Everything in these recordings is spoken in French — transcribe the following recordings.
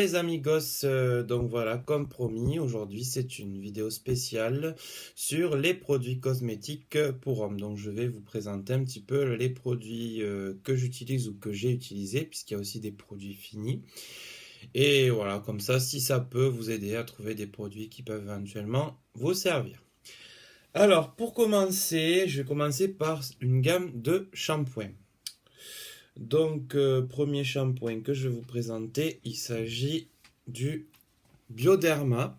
les amigos, donc voilà, comme promis, aujourd'hui c'est une vidéo spéciale sur les produits cosmétiques pour hommes. Donc je vais vous présenter un petit peu les produits que j'utilise ou que j'ai utilisés, puisqu'il y a aussi des produits finis. Et voilà, comme ça, si ça peut vous aider à trouver des produits qui peuvent éventuellement vous servir. Alors, pour commencer, je vais commencer par une gamme de shampoings. Donc, premier shampoing que je vais vous présenter, il s'agit du Bioderma,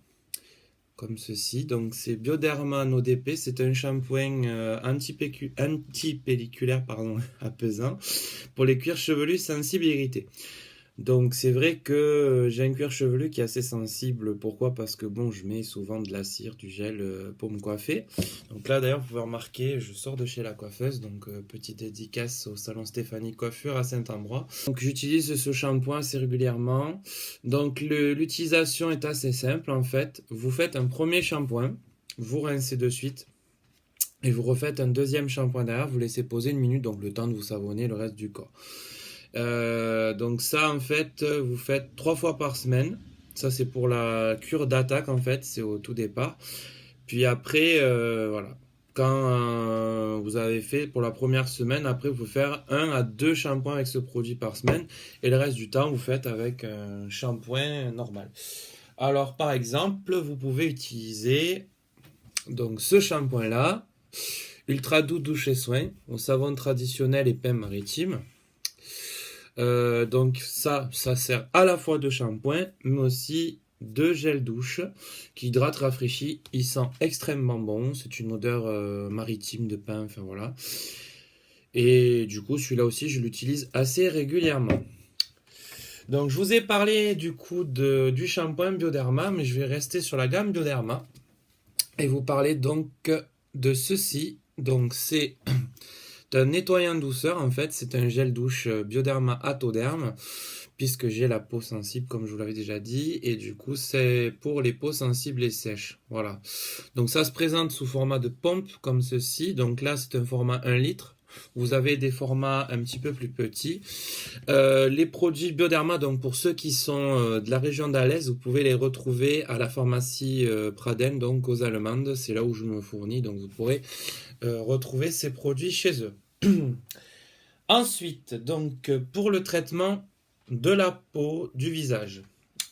comme ceci. Donc, c'est Bioderma No DP, c'est un shampoing anti-pelliculaire apaisant pour les cuirs chevelus sensibles et irrités. Donc c'est vrai que j'ai un cuir chevelu qui est assez sensible. Pourquoi? Parce que bon, je mets souvent de la cire, du gel pour me coiffer. Donc là d'ailleurs, vous pouvez remarquer, je sors de chez la coiffeuse. Donc petite dédicace au salon Stéphanie Coiffure à Saint-Ambrois. Donc j'utilise ce shampoing assez régulièrement. Donc l'utilisation est assez simple en fait. Vous faites un premier shampoing, vous rincez de suite. Et vous refaites un deuxième shampoing derrière, vous laissez poser une minute, donc le temps de vous savonner le reste du corps. Donc ça en fait vous faites 3 fois par semaine. Ça c'est pour la cure d'attaque en fait, c'est au tout départ. Puis après voilà, quand vous avez fait pour la première semaine, après vous faire 1 à 2 shampoings avec ce produit par semaine et le reste du temps vous faites avec un shampoing normal. Alors par exemple vous pouvez utiliser donc ce shampoing là, Ultra Doux Douche et Soin au savon traditionnel et pain maritime. Donc ça sert à la fois de shampoing, mais aussi de gel douche qui hydrate, rafraîchit. Il sent extrêmement bon. C'est une odeur maritime de pain, enfin voilà. Et du coup, celui-là aussi, je l'utilise assez régulièrement. Donc je vous ai parlé du coup du shampoing Bioderma, mais je vais rester sur la gamme Bioderma et vous parler donc de ceci. Donc c'est un nettoyant douceur en fait, c'est un gel douche Bioderma Atoderm, puisque j'ai la peau sensible comme je vous l'avais déjà dit, et du coup c'est pour les peaux sensibles et sèches. Voilà. Donc ça se présente sous format de pompe comme ceci. Donc là c'est un format 1 litre. Vous avez des formats un petit peu plus petits. Les produits Bioderma, donc pour ceux qui sont de la région d'Alès, vous pouvez les retrouver à la pharmacie Praden, donc aux Allemandes. C'est là où je me fournis, donc vous pourrez retrouver ces produits chez eux. Ensuite, donc pour le traitement de la peau, du visage.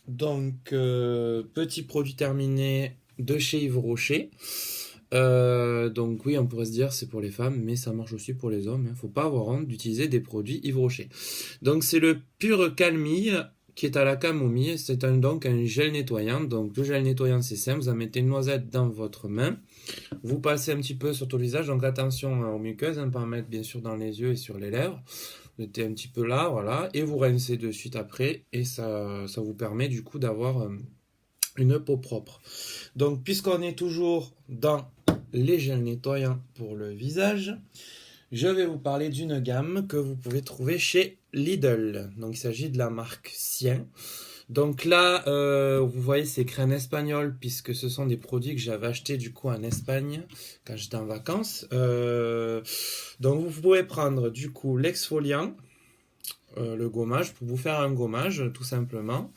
Donc petit produit terminé de chez Yves Rocher. Donc oui, on pourrait se dire c'est pour les femmes, mais ça marche aussi pour les hommes. Faut pas avoir honte d'utiliser des produits Yves Rocher. Donc c'est le Pure Calmille qui est à la camomille. C'est donc un gel nettoyant. Donc le gel nettoyant c'est simple, vous en mettez une noisette dans votre main. Vous passez un petit peu sur tout le visage, donc attention aux muqueuses, pas en mettre bien sûr dans les yeux et sur les lèvres. Vous mettez un petit peu là, voilà, et vous rincez de suite après, et ça vous permet du coup d'avoir une peau propre. Donc puisqu'on est toujours dans les gels nettoyants pour le visage, je vais vous parler d'une gamme que vous pouvez trouver chez Lidl. Donc il s'agit de la marque Sien. Donc là, vous voyez, c'est écrit en espagnol puisque ce sont des produits que j'avais achetés du coup en Espagne quand j'étais en vacances. Donc vous pouvez prendre du coup l'exfoliant, le gommage pour vous faire un gommage tout simplement.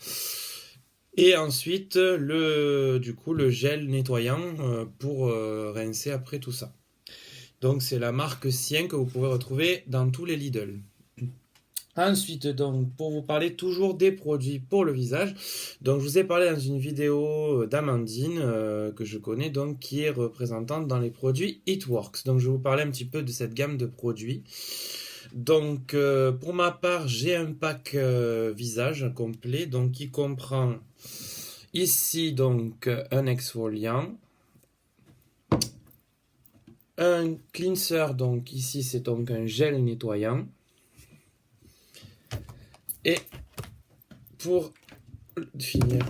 Et ensuite le gel nettoyant pour rincer après tout ça. Donc c'est la marque Sien que vous pouvez retrouver dans tous les Lidl. Ensuite, donc, pour vous parler toujours des produits pour le visage, donc je vous ai parlé dans une vidéo d'Amandine que je connais, donc qui est représentante dans les produits It Works. Donc je vais vous parler un petit peu de cette gamme de produits. Donc pour ma part, j'ai un pack visage complet, donc qui comprend ici donc un exfoliant, un cleanser, donc ici c'est donc un gel nettoyant. Et pour finir,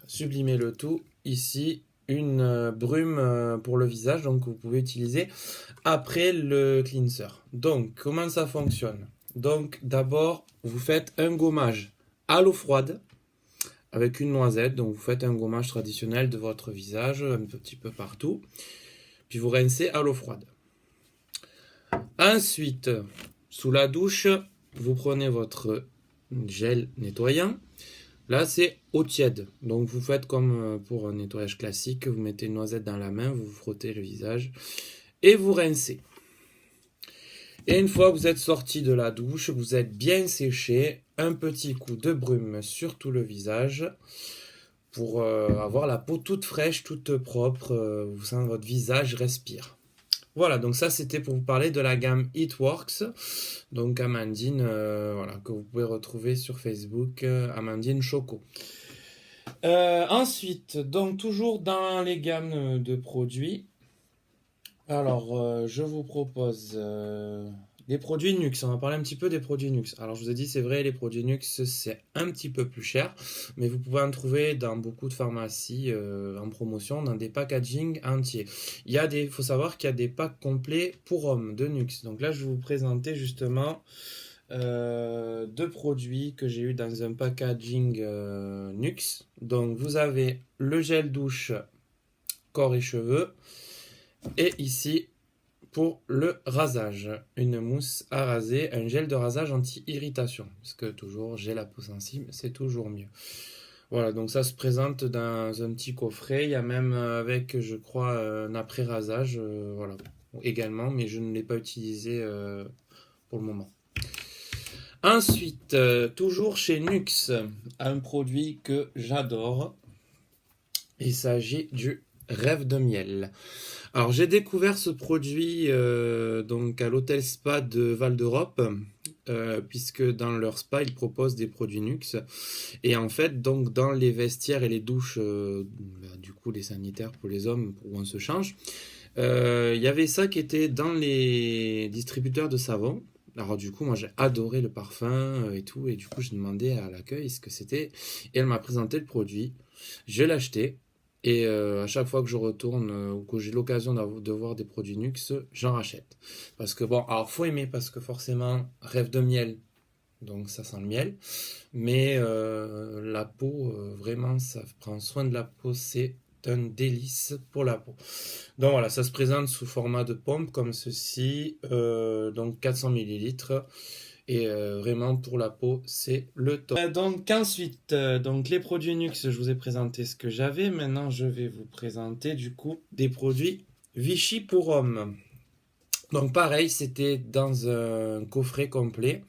sublimer le tout, ici, une brume pour le visage, donc vous pouvez utiliser après le cleanser. Donc, comment ça fonctionne? Donc, d'abord, vous faites un gommage à l'eau froide avec une noisette. Donc, vous faites un gommage traditionnel de votre visage, un petit peu partout. Puis, vous rincez à l'eau froide. Ensuite, sous la douche, vous prenez votre gel nettoyant, Là, c'est eau tiède. Donc, vous faites comme pour un nettoyage classique. Vous mettez une noisette dans la main, vous vous frottez le visage et vous rincez. Et une fois que vous êtes sorti de la douche, vous êtes bien séché, un petit coup de brume sur tout le visage pour avoir la peau toute fraîche, toute propre. Vous sentez votre visage respire. Voilà, donc ça c'était pour vous parler de la gamme It Works. Donc Amandine, voilà, que vous pouvez retrouver sur Facebook, Amandine Choco. Ensuite, donc toujours dans les gammes de produits, alors je vous propose des produits Nux. On va parler un petit peu des produits Nux. Alors je vous ai dit, c'est vrai, les produits Nux c'est un petit peu plus cher, mais vous pouvez en trouver dans beaucoup de pharmacies en promotion, dans des packaging entiers. Faut savoir qu'il y a des packs complets pour hommes de Nux. Donc là, je vais vous présenter justement deux produits que j'ai eu dans un packaging Nux. Donc vous avez le gel douche corps et cheveux et ici pour le rasage, une mousse à raser, un gel de rasage anti-irritation, parce que toujours j'ai la peau sensible, c'est toujours mieux. Voilà, donc ça se présente dans un petit coffret, il y a même avec, je crois, un après-rasage, voilà, également, mais je ne l'ai pas utilisé pour le moment. Ensuite, toujours chez Nux, un produit que j'adore. Il s'agit du rêve de miel. Alors j'ai découvert ce produit donc à l'hôtel spa de Val d'Europe. Puisque dans leur spa ils proposent des produits Nux et en fait donc dans les vestiaires et les douches du coup les sanitaires pour les hommes où on se change, il y avait ça qui était dans les distributeurs de savon. Alors du coup, moi j'ai adoré le parfum et tout, et du coup j'ai demandé à l'accueil ce que c'était, et elle m'a présenté le produit. Je l'ai acheté, et à chaque fois que je retourne ou que j'ai l'occasion de voir des produits Nux, j'en rachète. Parce que bon, alors faut aimer, parce que forcément, rêve de miel, donc ça sent le miel, mais la peau, vraiment, ça prend soin de la peau, c'est un délice pour la peau. Donc voilà, ça se présente sous format de pompe comme ceci, donc 400 millilitres. Et vraiment pour la peau, c'est le top. Donc ensuite, donc les produits Nux, je vous ai présenté ce que j'avais. Maintenant, je vais vous présenter du coup des produits Vichy pour hommes. Donc pareil, c'était dans un coffret complet.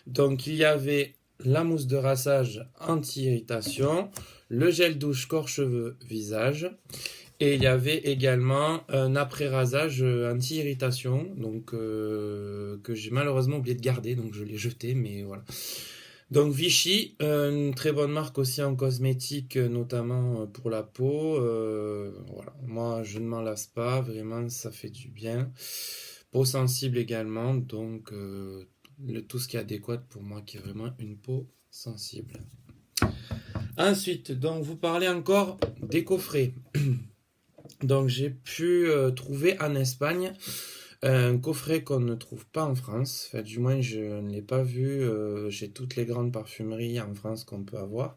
Donc il y avait la mousse de rasage anti-irritation, le gel douche corps cheveux visage, et il y avait également un après-rasage anti-irritation, donc que j'ai malheureusement oublié de garder, donc je l'ai jeté, mais voilà. Donc Vichy, une très bonne marque aussi en cosmétique, notamment pour la peau. Voilà, moi je ne m'en lasse pas, vraiment ça fait du bien. Peau sensible également, donc tout ce qui est adéquat pour moi qui est vraiment une peau sensible. Ensuite, donc vous parlez encore des coffrets. Donc j'ai pu trouver en Espagne un coffret qu'on ne trouve pas en France. Enfin, du moins, je ne l'ai pas vu chez toutes les grandes parfumeries en France qu'on peut avoir.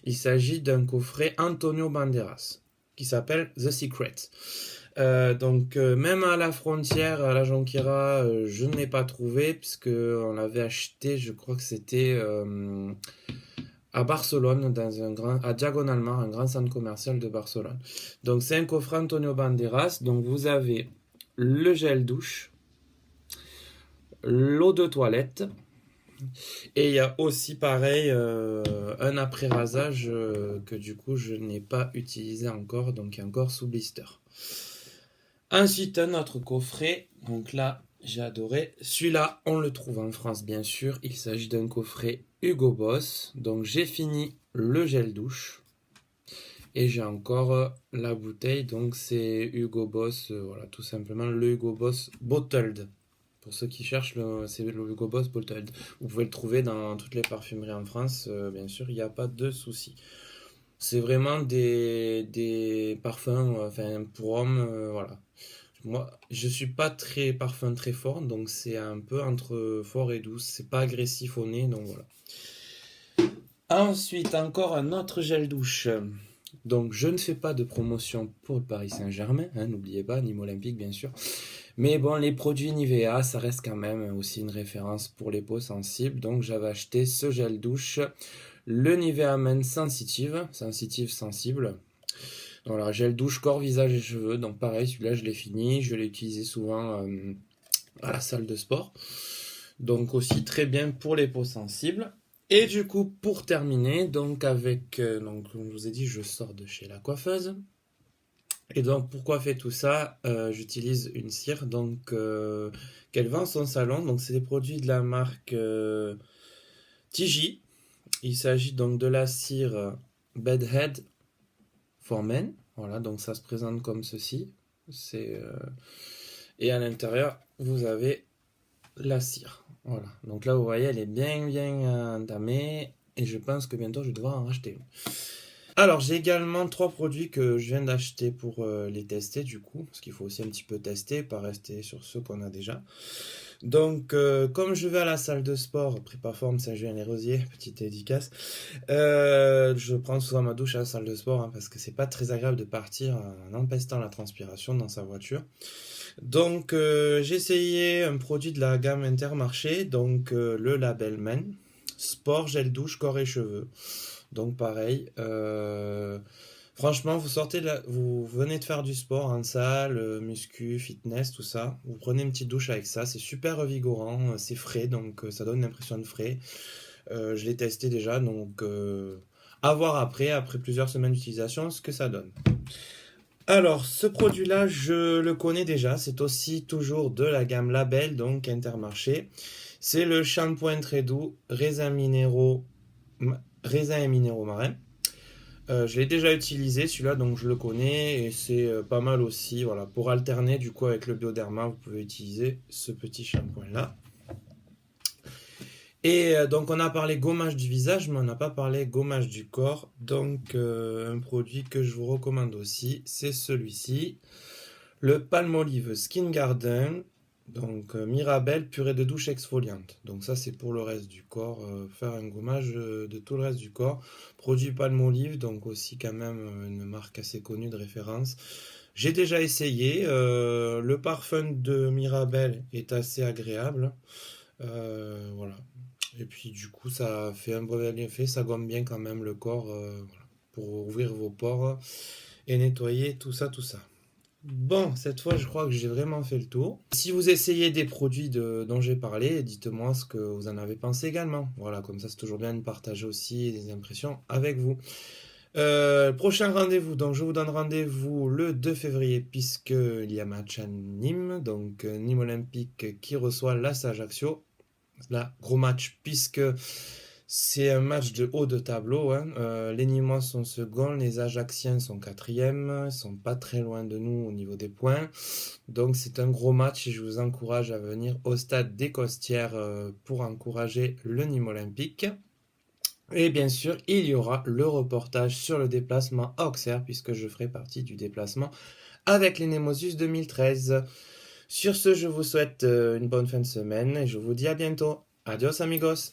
Il s'agit d'un coffret Antonio Banderas qui s'appelle The Secret. Donc même à la frontière, à la Jonquera, je ne l'ai pas trouvé puisque on l'avait acheté, je crois que c'était à Barcelone, à Diagonalment, un grand centre commercial de Barcelone. Donc c'est un coffret Antonio Banderas. Donc vous avez le gel douche, l'eau de toilette, et il y a aussi pareil un après-rasage que du coup je n'ai pas utilisé encore, donc qui est encore sous blister. Ensuite un autre coffret, donc là j'ai adoré. Celui-là on le trouve en France bien sûr, il s'agit d'un coffret Hugo Boss. Donc j'ai fini le gel douche. Et j'ai encore la bouteille, donc c'est Hugo Boss, voilà, tout simplement le Hugo Boss Bottled. Pour ceux qui cherchent, c'est le Hugo Boss Bottled. Vous pouvez le trouver dans toutes les parfumeries en France, bien sûr, il n'y a pas de souci. C'est vraiment des parfums, enfin pour hommes, voilà. Moi, je suis pas très parfum très fort, donc c'est un peu entre fort et doux. C'est pas agressif au nez, donc voilà. Ensuite, encore un autre gel douche. Donc, je ne fais pas de promotion pour le Paris Saint-Germain, hein, n'oubliez pas, Nîmes Olympique bien sûr. Mais bon, les produits Nivea, ça reste quand même aussi une référence pour les peaux sensibles. Donc, j'avais acheté ce gel douche, le Nivea Men Sensitive, sensible. Donc là, gel douche, corps, visage et cheveux. Donc pareil, celui-là je l'ai fini, je l'ai utilisé souvent à la salle de sport. Donc aussi très bien pour les peaux sensibles. Et du coup, pour terminer, donc avec, donc comme je vous ai dit, je sors de chez la coiffeuse. Et donc pour coiffer tout ça, j'utilise une cire donc qu'elle vend en son salon. Donc c'est des produits de la marque Tiji. Il s'agit donc de la cire Bedhead for Men. Voilà, donc ça se présente comme ceci. Et à l'intérieur, vous avez la cire. Voilà, donc là vous voyez, elle est bien entamée. Et je pense que bientôt je vais devoir en racheter une. Alors, j'ai également 3 produits que je viens d'acheter pour les tester du coup, parce qu'il faut aussi un petit peu tester, pas rester sur ceux qu'on a déjà. Donc, comme je vais à la salle de sport, Prépaform Saint-Julien-les-Rosiers, petite dédicace, je prends souvent ma douche à la salle de sport, parce que c'est pas très agréable de partir en empestant la transpiration dans sa voiture. Donc, j'ai essayé un produit de la gamme Intermarché, donc le Label Men, Sport, gel douche, corps et cheveux. Donc pareil, franchement, vous venez de faire du sport en salle, muscu, fitness, tout ça. Vous prenez une petite douche avec ça, c'est super revigorant, c'est frais, donc ça donne l'impression de frais. Je l'ai testé déjà, donc à voir après plusieurs semaines d'utilisation, ce que ça donne. Alors, ce produit-là, je le connais déjà, c'est aussi toujours de la gamme Label, donc Intermarché. C'est le shampoing très doux, raisins et minéraux marins. Je l'ai déjà utilisé celui-là, donc je le connais et c'est pas mal aussi. Voilà, pour alterner du coup avec le Bioderma, vous pouvez utiliser ce petit shampoing là. Et donc on a parlé gommage du visage, mais on n'a pas parlé gommage du corps. Donc un produit que je vous recommande aussi, c'est celui-ci, le Palmolive Skin Garden. Donc Mirabelle purée de douche exfoliante. Donc ça c'est pour le reste du corps, faire un gommage de tout le reste du corps. Produit Palmolive, donc aussi quand même une marque assez connue de référence. J'ai déjà essayé, le parfum de Mirabelle est assez agréable. Voilà. Et puis du coup ça fait un bon effet, ça gomme bien quand même le corps voilà, pour ouvrir vos pores et nettoyer tout ça. Bon, cette fois, je crois que j'ai vraiment fait le tour. Si vous essayez des produits dont j'ai parlé, dites-moi ce que vous en avez pensé également. Voilà, comme ça, c'est toujours bien de partager aussi des impressions avec vous. Prochain rendez-vous, donc je vous donne rendez-vous le 2 février, puisqu'il y a match à Nîmes, donc Nîmes Olympique qui reçoit l'AS Ajaccio. Là, gros match, puisque c'est un match de haut de tableau, hein. Les Nîmois sont seconds, les Ajacciens sont quatrièmes, ils sont pas très loin de nous au niveau des points. Donc c'est un gros match et je vous encourage à venir au stade des Costières pour encourager le Nîmes Olympique. Et bien sûr, il y aura le reportage sur le déplacement à Auxerre, puisque je ferai partie du déplacement avec les Nemosus 2013. Sur ce, je vous souhaite une bonne fin de semaine et je vous dis à bientôt. Adios amigos!